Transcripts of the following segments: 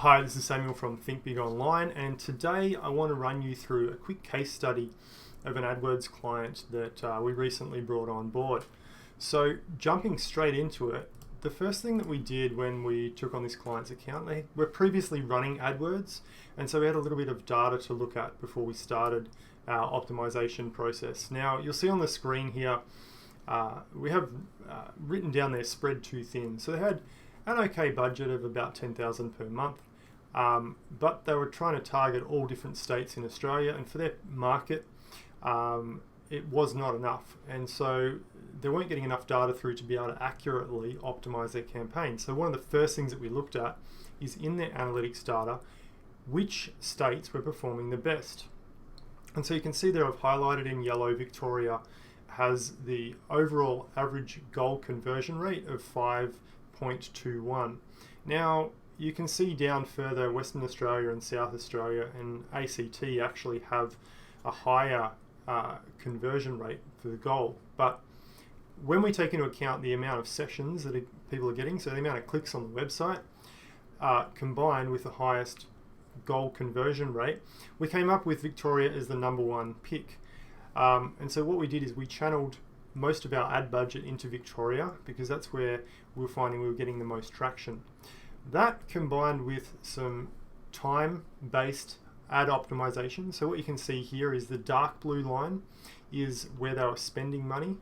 Hi, this is Samuel from Think Big Online, and today I want to run you through a quick case study of an Adwords client that we recently brought on board. So jumping straight into it, the first thing that we did when we took on this client's account, they were previously running Adwords, and so we had a little bit of data to look at before we started our optimization process. Now you'll see on the screen here, we have written down their spread too thin. So they had an okay budget of about $10,000 per month, but they were trying to target all different states in Australia, and for their market, it was not enough, and so they weren't getting enough data through to be able to accurately optimize their campaign. So one of the first things that we looked at is in their analytics data, which states were performing the best. And so you can see there I've highlighted in yellow, Victoria has the overall average goal conversion rate of 5.21. Now you can see down further Western Australia and South Australia and ACT actually have a higher conversion rate for the goal. But when we take into account the amount of sessions that people are getting, so the amount of clicks on the website, combined with the highest goal conversion rate, we came up with Victoria as the number one pick. And so what we did is we channeled most of our ad budget into Victoria because that's where we were finding we were getting the most traction. That combined with some time-based ad optimization. So what you can see here is the dark blue line is where they were spending money,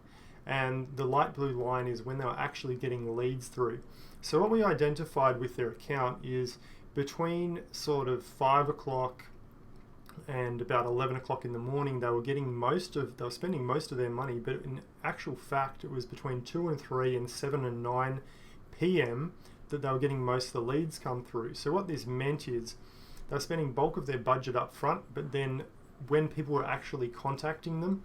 and the light blue line is when they were actually getting leads through. So what we identified with their account is between sort of 5 o'clock and about 11 o'clock in the morning, they were spending most of their money, but in actual fact, it was between 2 and 3 and 7 and 9 p.m. that they were getting most of the leads come through. So what this meant is they were spending bulk of their budget up front, but then when people were actually contacting them,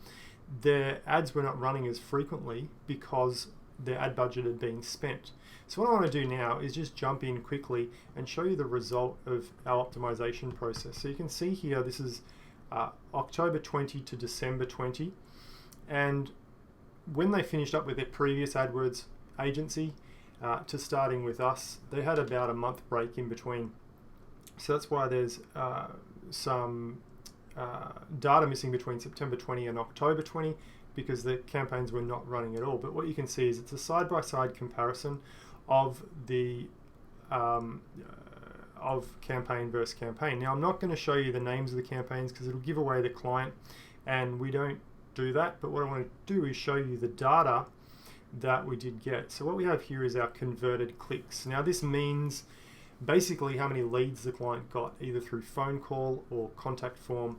their ads were not running as frequently because their ad budget had been spent. So what I want to do now is just jump in quickly and show you the result of our optimization process. So you can see here, this is October 20 to December 20. And when they finished up with their previous AdWords agency to starting with us, they had about a month break in between. So that's why there's some data missing between September 20 and October 20 because the campaigns were not running at all. But what you can see is it's a side-by-side comparison of the of campaign versus campaign. Now I'm not going to show you the names of the campaigns because it'll give away the client, and we don't do that. But what I want to do is show you the data that we did get. So what we have here is our converted clicks. Now this means basically how many leads the client got either through phone call or contact form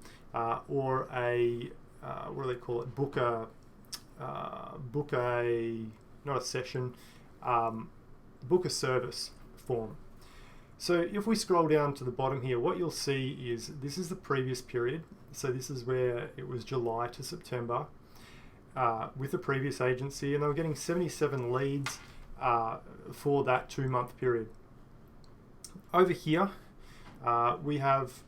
or a what do they call it, book a not a session, book a service form. So if we scroll down to the bottom here, what you'll see is this is the previous period. So this is where it was July to September with the previous agency, and they were getting 77 leads for that 2-month period. Over here, we have,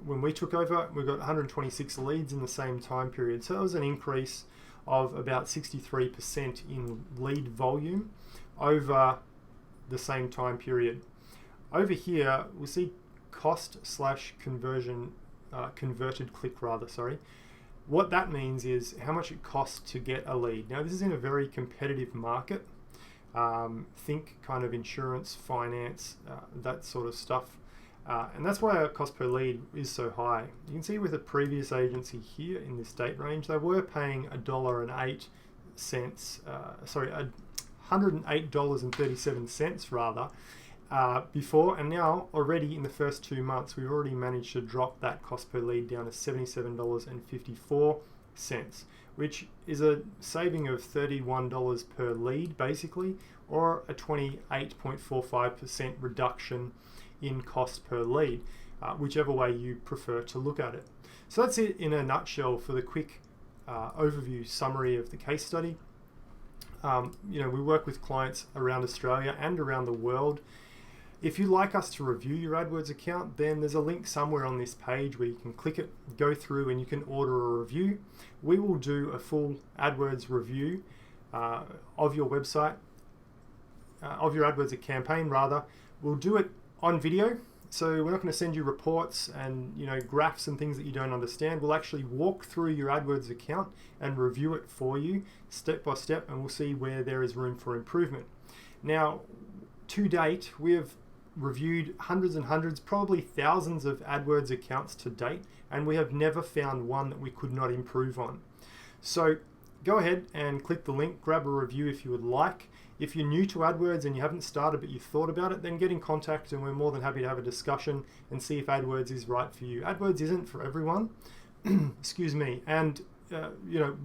when we took over, we got 126 leads in the same time period. So that was an increase of about 63% in lead volume over the same time period. Over here, we see cost/conversion, converted click rather, sorry. What that means is how much it costs to get a lead. Now this is in a very competitive market. Think kind of insurance, finance, that sort of stuff. And that's why our cost per lead is so high. You can see with the previous agency here in this date range, they were paying $108.37 rather before, and now already in the first 2 months, we've already managed to drop that cost per lead down to $77.54, which is a saving of $31 per lead basically, or a 28.45% reduction in cost per lead, whichever way you prefer to look at it. So that's it in a nutshell for the quick overview summary of the case study. We work with clients around Australia and around the world. If you'd like us to review your AdWords account, then there's a link somewhere on this page where you can click it, go through, and you can order a review. We will do a full AdWords review of your website, of your AdWords campaign rather. We'll do it on video. So we're not going to send you reports and graphs and things that you don't understand. We'll actually walk through your AdWords account and review it for you step by step, and we'll see where there is room for improvement. Now, to date, we have reviewed hundreds and hundreds, probably thousands of AdWords accounts to date, and we have never found one that we could not improve on. So go ahead and click the link, grab a review if you would like. If you're new to AdWords and you haven't started but you've thought about it, then get in contact and we're more than happy to have a discussion and see if AdWords is right for you. AdWords isn't for everyone, excuse me, and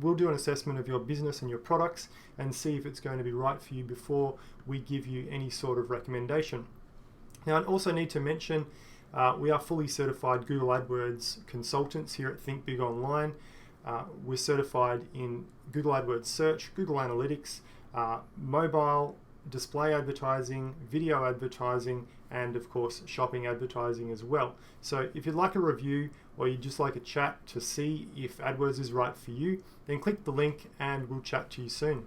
we'll do an assessment of your business and your products and see if it's going to be right for you before we give you any sort of recommendation. Now, I also need to mention we are fully certified Google AdWords consultants here at Think Big Online. We're certified in Google AdWords Search, Google Analytics, mobile display advertising, video advertising, and of course shopping advertising as well. So if you'd like a review or you'd just like a chat to see if AdWords is right for you, then click the link and we'll chat to you soon.